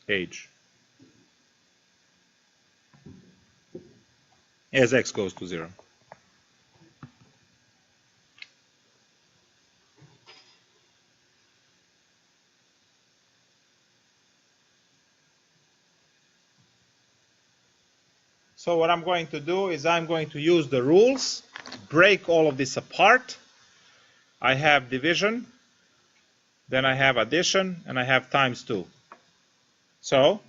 age as x goes to 0. So what I'm going to do is I'm going to use the rules, break all of this apart. I have division, then I have addition, and I have times 2. So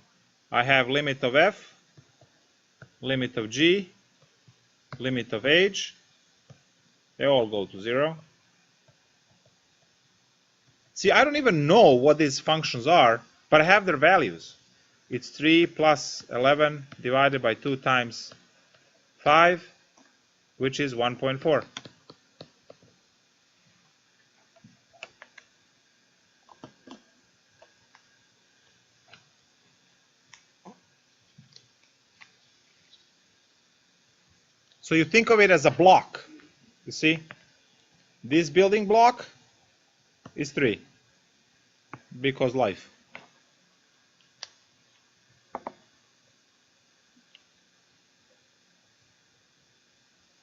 I have limit of f, limit of g, limit of age. They all go to 0. See, I don't even know what these functions are, but I have their values. It's 3 plus 11 divided by 2 times 5, which is 1.4. So you think of it as a block. You see, this building block is 3 because life.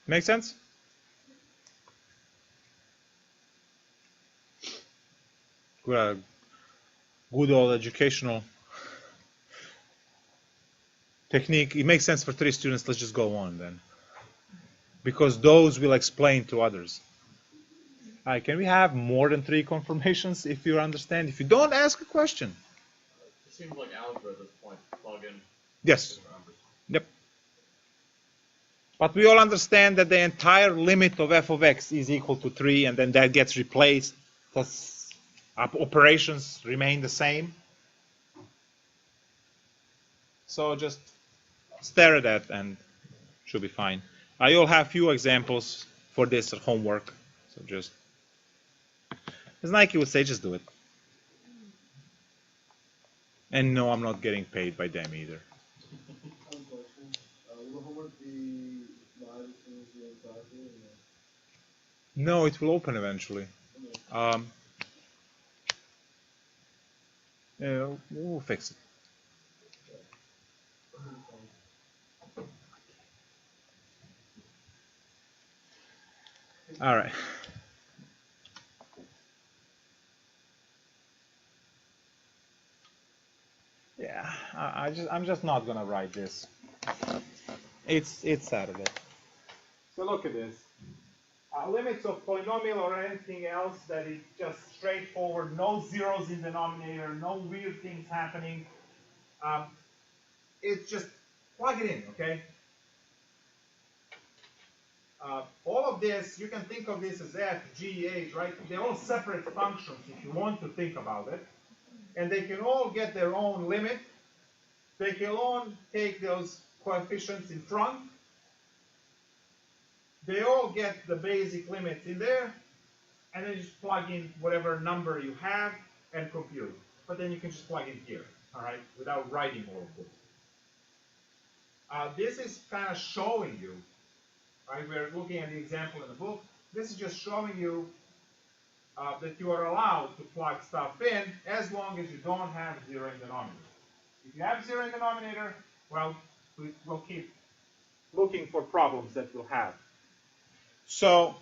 Make sense? Good old educational technique. It makes sense for 3 students. Let's just go on then, because those will explain to others. All right, can we have more than 3 confirmations if you understand? If you don't, ask a question. It seems like algebra at this point. Plug in. Yes. Yep. But we all understand that the entire limit of f of x is equal to 3, and then that gets replaced. Thus, operations remain the same. So just stare at that and should be fine. You'll have few examples for this at homework. So just, as Nike would say, just do it. And no, I'm not getting paid by them either. Will the homework be live as soon as you have class? No, it will open eventually. We'll fix it. All right. Yeah, I'm just not gonna write this. It's Saturday. So look at this. Limits of polynomial or anything else that is just straightforward, no zeros in denominator, no weird things happening. It's just plug it in, okay? All of this, you can think of this as f, g, h, right? They're all separate functions if you want to think about it. And they can all get their own limit. They can all take those coefficients in front. They all get the basic limits in there. And then just plug in whatever number you have and compute. But then you can just plug in here, all right, without writing all of this. This is kind of showing you, right? We're looking at the example in the book. This is just showing you that you are allowed to plug stuff in as long as you don't have 0 in denominator. If you have 0 in denominator, well, we'll keep looking for problems that we'll have. So,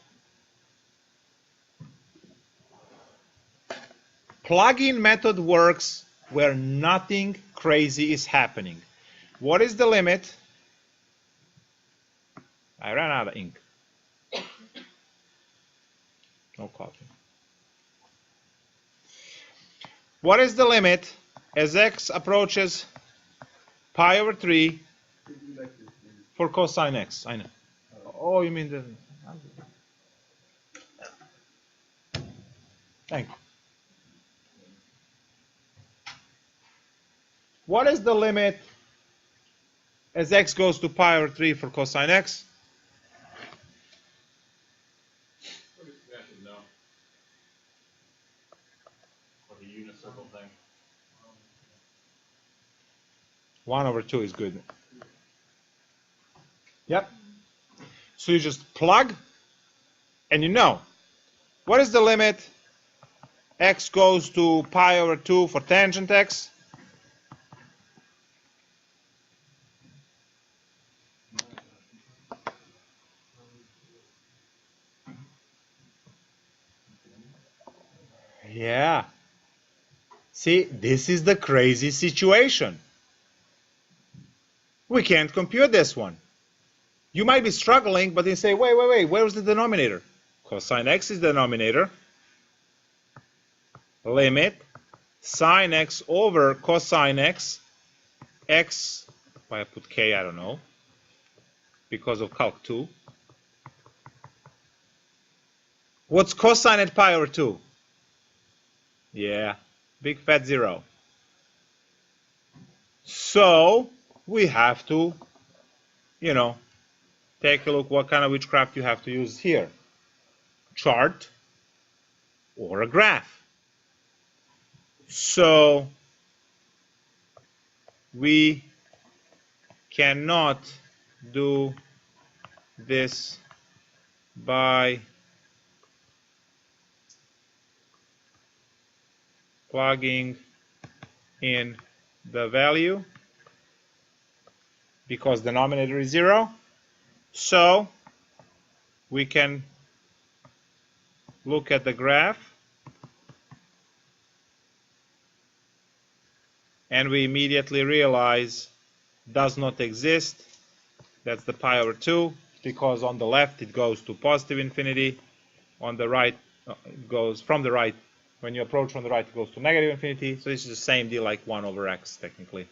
plug-in method works where nothing crazy is happening. What is the limit? I ran out of ink. No coffee. What is the limit as x approaches pi over 3 for cosine x? I know. Oh, you mean the... Thank you. What is the limit as x goes to pi over 3 for cosine x? No. Like a unicircle thing. 1 over 2 is good. Yep. So you just plug, and you know. What is the limit x goes to pi over 2 for tangent x? Yeah. See, this is the crazy situation. We can't compute this one. You might be struggling, but you say, wait, where's the denominator? Cosine x is the denominator. Limit sine x over cosine x, x, why I put k, I don't know, because of Calc 2. What's cosine at pi over 2? Yeah, big fat 0. So we have to, take a look what kind of witchcraft you have to use here. Chart or a graph. So we cannot do this by plugging in the value because the denominator is 0. So we can look at the graph and we immediately realize does not exist. That's the pi over 2 because on the left it goes to positive infinity. On the right it goes from the right. When you approach from the right it goes to negative infinity. So this is the same deal like 1 over x technically.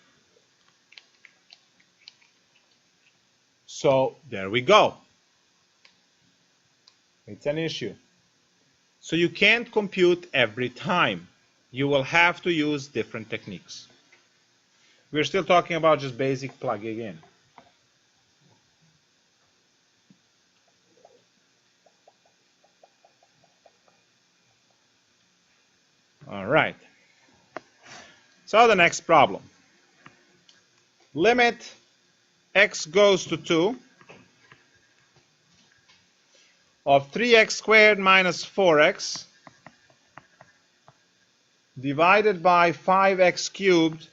So there we go. It's an issue. So you can't compute every time. You will have to use different techniques. We're still talking about just basic plugging in. All right. So the next problem. Limit x goes to 2 of 3x squared minus 4x divided by 5x cubed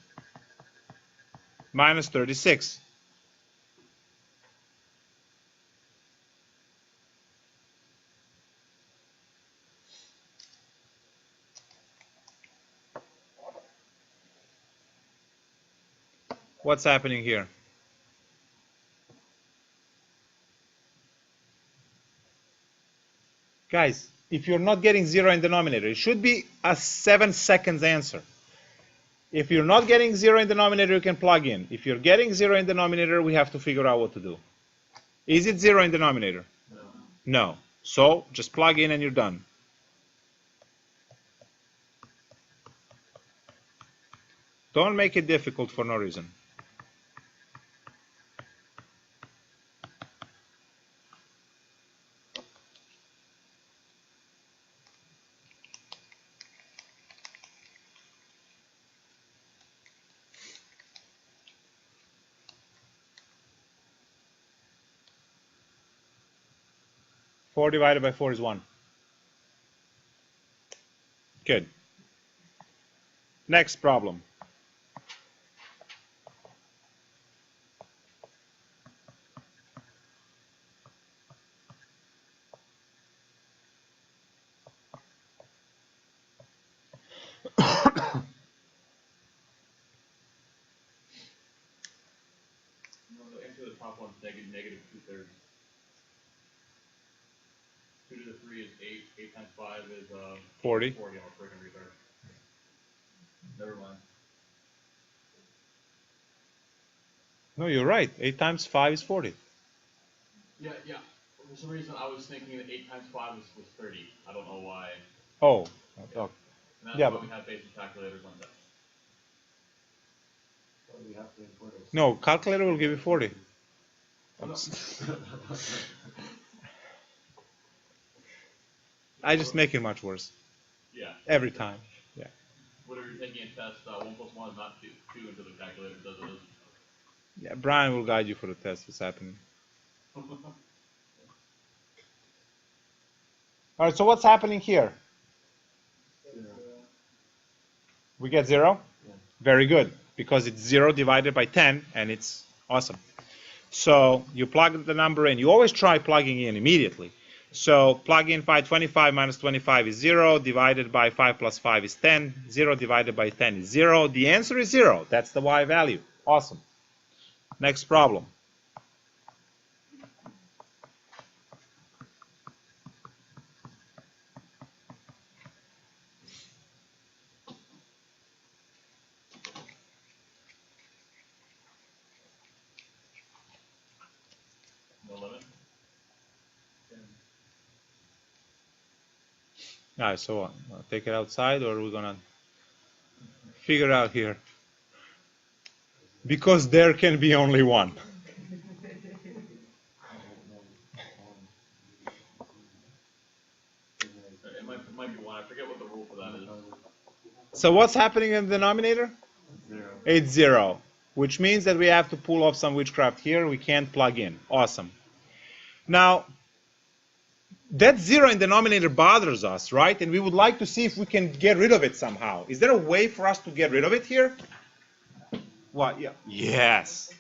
minus 36. What's happening here? Guys, if you're not getting 0 in the denominator, it should be a 7 seconds answer. If you're not getting 0 in the denominator, you can plug in. If you're getting 0 in the denominator, we have to figure out what to do. Is it 0 in the denominator? No. No. So just plug in and you're done. Don't make it difficult for no reason. Four divided by 4 is 1. Good. Next problem. No, the answer to the top one's negative 2/3. 2 to the 3 is 8. 8 times 5 is 40. 40. I'm a freaking retard. Never mind. No, you're right. 8 times 5 is 40. Yeah. For some reason, I was thinking that 8 times 5 was 30. I don't know why. Oh. Yeah. Okay. And that's Yeah, why but we have basic calculators on that. We have to input it. no, calculator will give you 40. Oh, no. I just make it much worse. Yeah. Every time. Yeah. Whatever you're taking a test, 1 plus 1 is not 2 until the calculator does it. Yeah, Brian will guide you for the test. What's happening? All right, so what's happening here? We get 0? Yeah. Very good, because it's 0 divided by 10, and it's awesome. So you plug the number in. You always try plugging in immediately. So plug in 525 minus 25 is 0, divided by 5 plus 5 is 10, 0 divided by 10 is 0. The answer is 0. That's the y value. Awesome. Next problem. No limit. All right, so what? Take it outside, or we're gonna figure out here? Because there can be only one. It might be one. I forget what the rule for that is. So what's happening in the denominator? 0. It's 0, which means that we have to pull off some witchcraft here. We can't plug in. Awesome. Now, that 0 in the denominator bothers us, right? And we would like to see if we can get rid of it somehow. Is there a way for us to get rid of it here? What? Yeah. Yes.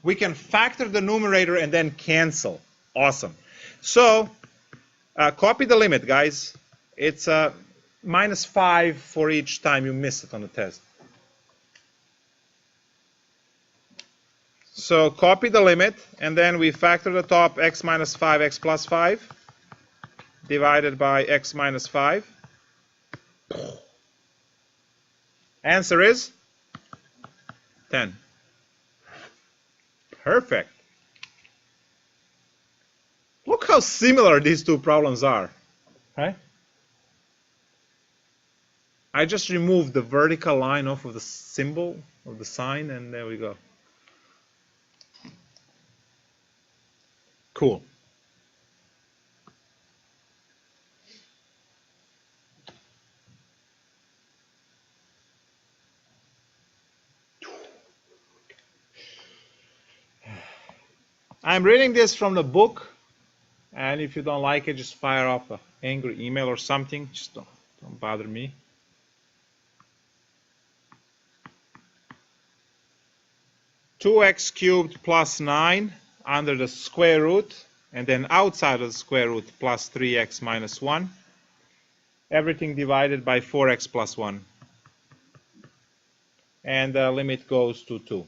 We can factor the numerator and then cancel. Awesome. So, copy the limit, guys. It's -5 for each time you miss it on the test. So copy the limit, and then we factor the top x minus 5, x plus 5, divided by x minus 5. Answer is 10. Perfect. Look how similar these two problems are, right? I just removed the vertical line off of the symbol of the sign, and there we go. Cool. I'm reading this from the book, and if you don't like it, just fire off an angry email or something. Just don't bother me. Two x cubed plus 9 under the square root, and then outside of the square root plus 3x minus 1. Everything divided by 4x plus 1. And the limit goes to 2.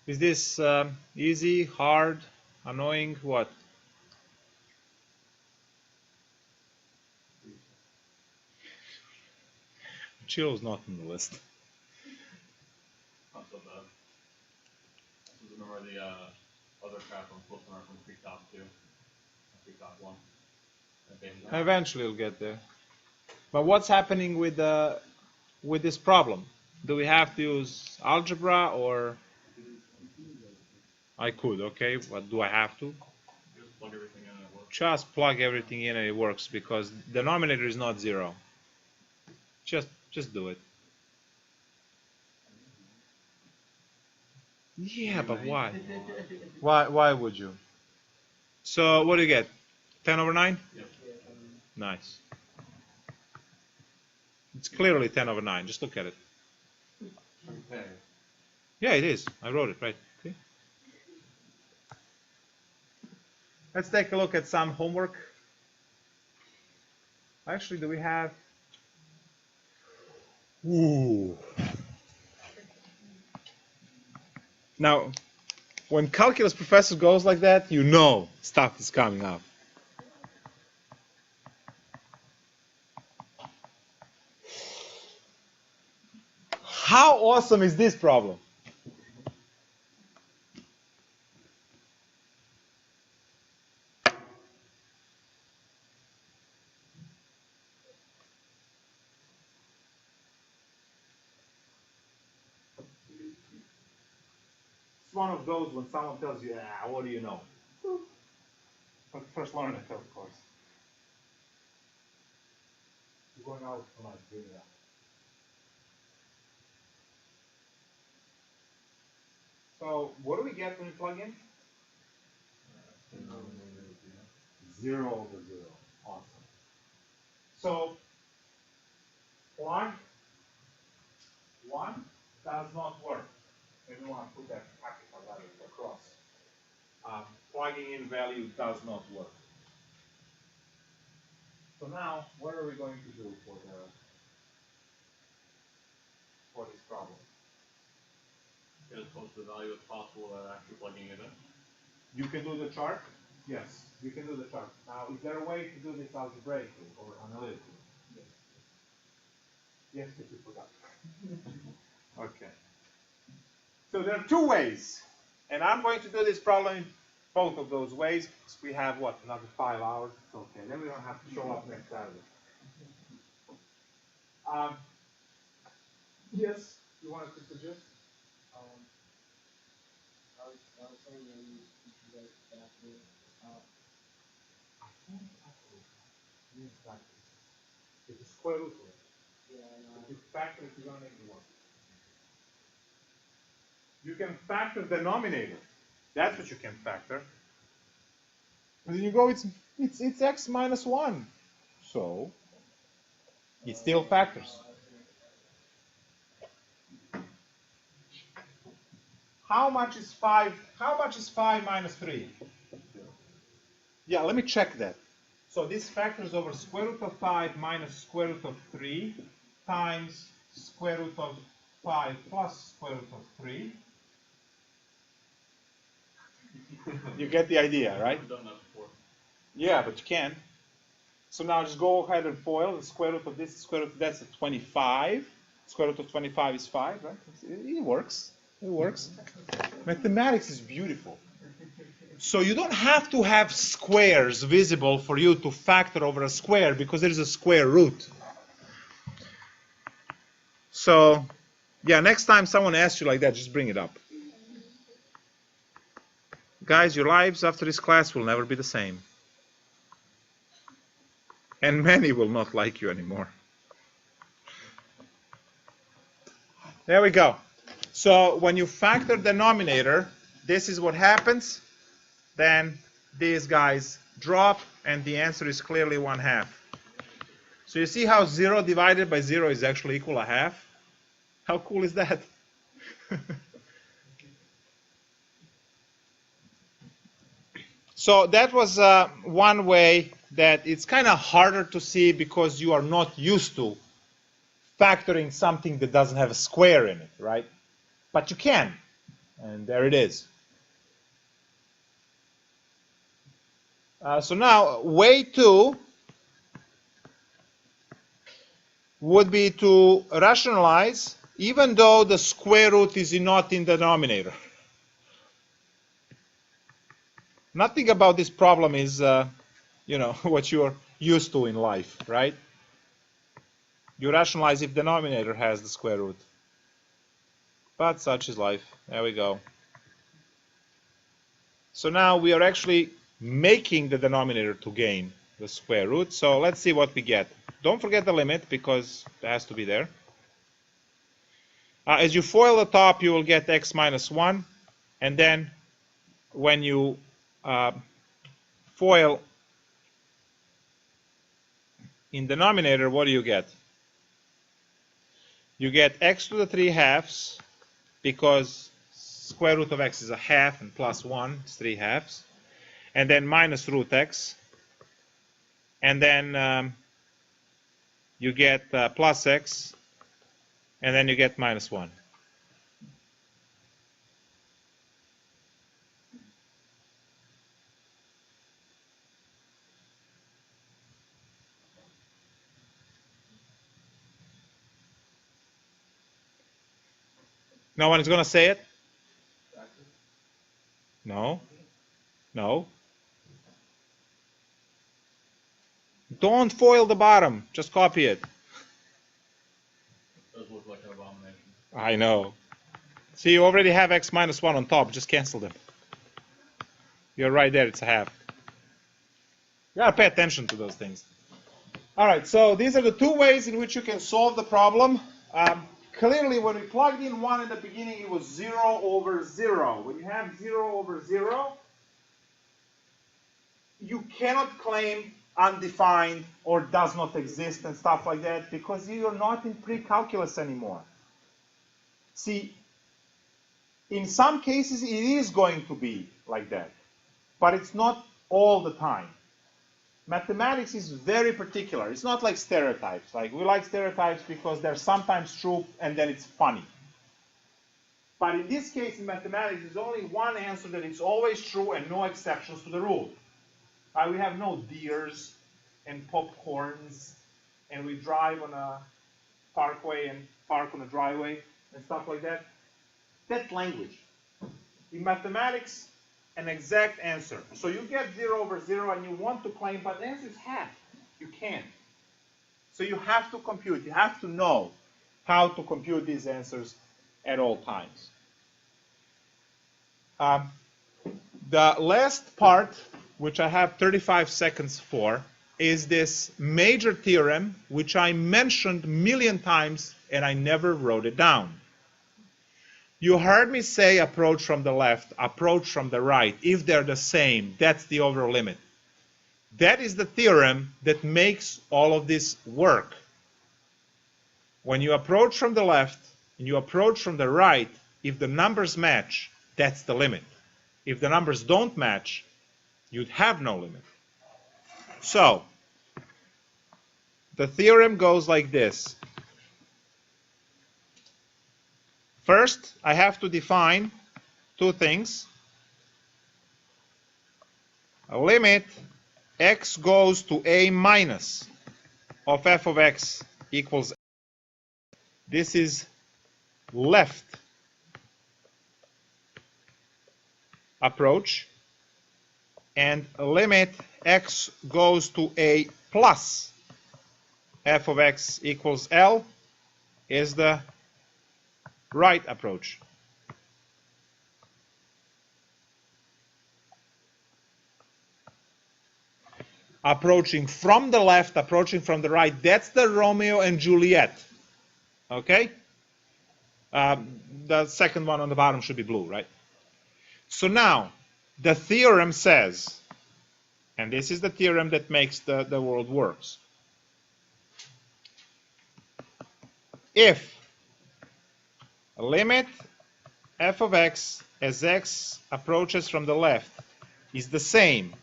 Is this easy, hard, annoying, what? Chill is not on the list. Not so bad. This is remember the other crap I'm supposed to learn from Creek Top 2. Creek Top 1. Eventually we'll get there. But what's happening with this problem? Do we have to use algebra, or I could, okay, but do I have to? Just plug everything in and it works. Just plug everything in and it works, because the denominator is not 0. Just do it. Yeah, but why? Why would you? So what do you get? 10 over 9? Yep. Nice. It's clearly 10 over 9. Just look at it. Okay. Yeah, it is. I wrote it, right? Okay. Let's take a look at some homework. Actually, do we have... Ooh. Now, when calculus professor goes like that, you know stuff is coming up. How awesome is this problem? It's one of those when someone tells you, ah, what do you know? But first learn it, of course. You're going out tonight, really. So what do we get when we plug in? 0 over 0. Awesome. So plug 1 does not work. Everyone put that capital letter across. Plugging in value does not work. So now, what are we going to do for this problem? Get as close to the value as possible without actually plugging it in. You can do the chart? Yes, you can do the chart. Now, is there a way to do this algebraically or analytically? Yes. Yes, if you forgot. Okay. So there are two ways. And I'm going to do this problem in both of those ways. We have, what, another 5 hours? It's okay. Then we don't have to show up next Saturday. Yes, you wanted to suggest? I was saying that you should get back to I can't factor it. Yes, factor it. It's a square root of it. yeah, I know. If you factor it, you're going to make it work. You can factor the denominator. That's what you can factor. And then you go, it's x minus 1. So, it still factors. How much is 5? How much is 5 minus 3? Yeah, let me check that. So this factors over square root of 5 minus square root of 3 times square root of 5 plus square root of 3. You get the idea, right? I've done that before. Yeah, but you can. So now just go ahead and FOIL. The square root of this, square root of that's 25. Square root of 25 is 5, right? It works. It works. Mathematics is beautiful. So you don't have to have squares visible for you to factor over a square because there is a square root. So, yeah, next time someone asks you like that, just bring it up. Guys, your lives after this class will never be the same. And many will not like you anymore. There we go. So when you factor denominator, this is what happens. Then these guys drop, and the answer is clearly 1/2. So you see how 0 divided by 0 is actually equal to 1/2? How cool is that? So that was one way that it's kind of harder to see because you are not used to factoring something that doesn't have a square in it, right? But you can, and there it is. So now, way 2 would be to rationalize even though the square root is not in the denominator. Nothing about this problem is, you know, what you're used to in life, right? You rationalize if the denominator has the square root. But such is life. There we go. So now we are actually making the denominator to gain the square root. So let's see what we get. Don't forget the limit because it has to be there. As you FOIL the top, you will get x minus 1. And then when you FOIL in denominator, what do you get? You get x to the 3/2 because square root of x is 1/2 and plus 1 is 3/2. And then minus root x. And then you get plus x. And then you get minus 1. No one is going to say it? No. No. Don't FOIL the bottom. Just copy it. It does look like an abomination. I know. See, you already have x minus 1 on top. Just cancel them. You're right there. It's 1/2. You got to pay attention to those things. All right, so these are the two ways in which you can solve the problem. Clearly, when we plugged in 1 in the beginning, it was 0 over 0. When you have 0 over 0, you cannot claim undefined or does not exist and stuff like that because you're not in pre-calculus anymore. See, in some cases it is going to be like that, but it's not all the time. Mathematics is very particular. It's not like stereotypes. Like, we like stereotypes because they're sometimes true and then it's funny. But in this case, in mathematics, there's only one answer that it's always true and no exceptions to the rule. We have no deers and popcorns, and we drive on a parkway and park on a driveway and stuff like that. That's language. In mathematics, an exact answer. So you get 0 over 0 and you want to claim, but the answer is half. You can't. So you have to compute. You have to know how to compute these answers at all times. The last part, which I have 35 seconds for, is this major theorem, which I mentioned a million times and I never wrote it down. You heard me say approach from the left, approach from the right. If they're the same, that's the overall limit. That is the theorem that makes all of this work. When you approach from the left and you approach from the right, if the numbers match, that's the limit. If the numbers don't match, you'd have no limit. So, the theorem goes like this. First, I have to define two things. A limit x goes to a minus of f of x equals. This is left approach, and a limit x goes to a plus f of x equals L is the right approach. Approaching from the left, approaching from the right, that's the Romeo and Juliet. Okay? The second one on the bottom should be blue, right? So now, the theorem says, and this is the theorem that makes the world works. If limit f of x as x approaches from the left is the same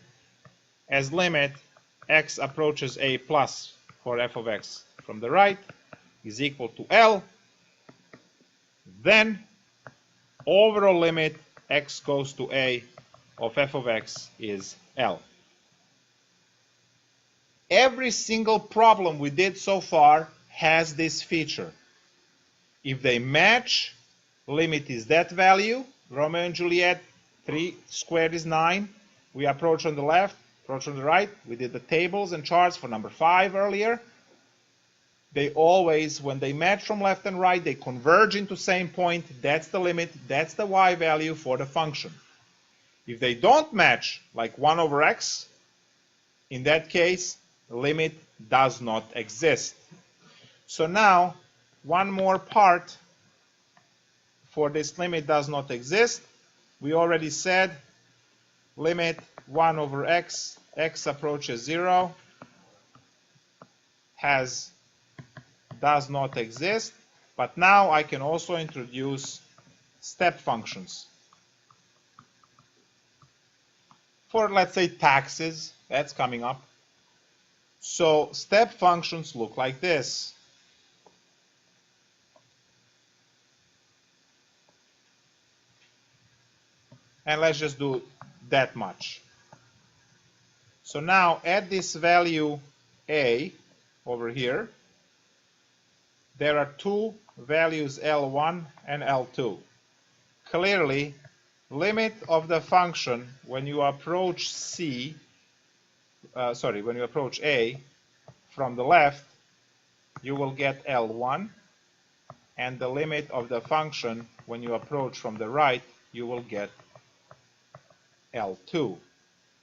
as limit x approaches a plus for f of x from the right is equal to L, then overall limit x goes to a of f of x is L. Every single problem we did so far has this feature. If they match, limit is that value, Romeo and Juliet, 3 squared is 9. We approach on the left, approach on the right. We did the tables and charts for number 5 earlier. They always, when they match from left and right, they converge into same point. That's the limit. That's the y value for the function. If they don't match, like 1 over x, in that case, the limit does not exist. So now, one more part for this limit does not exist. We already said limit 1 over x, x approaches 0, does not exist. But now I can also introduce step functions. For, let's say, taxes, that's coming up. So step functions look like this. And let's just do that much. So now at this value a over here, there are two values L1 and L2. Clearly, limit of the function when you approach when you approach a from the left, you will get L1, and the limit of the function when you approach from the right, you will get L2.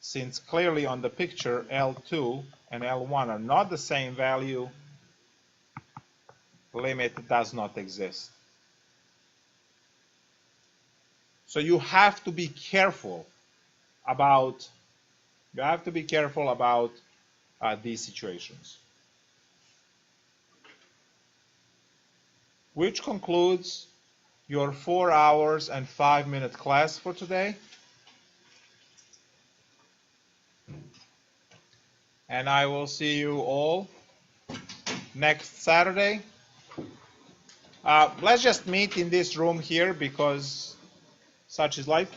Since clearly on the picture L2 and L1 are not the same value, limit does not exist. So you have to be careful about You have to be careful about these situations. Which concludes your 4 hours and 5-minute class for today. And I will see you all next Saturday. Let's just meet in this room here because such is life.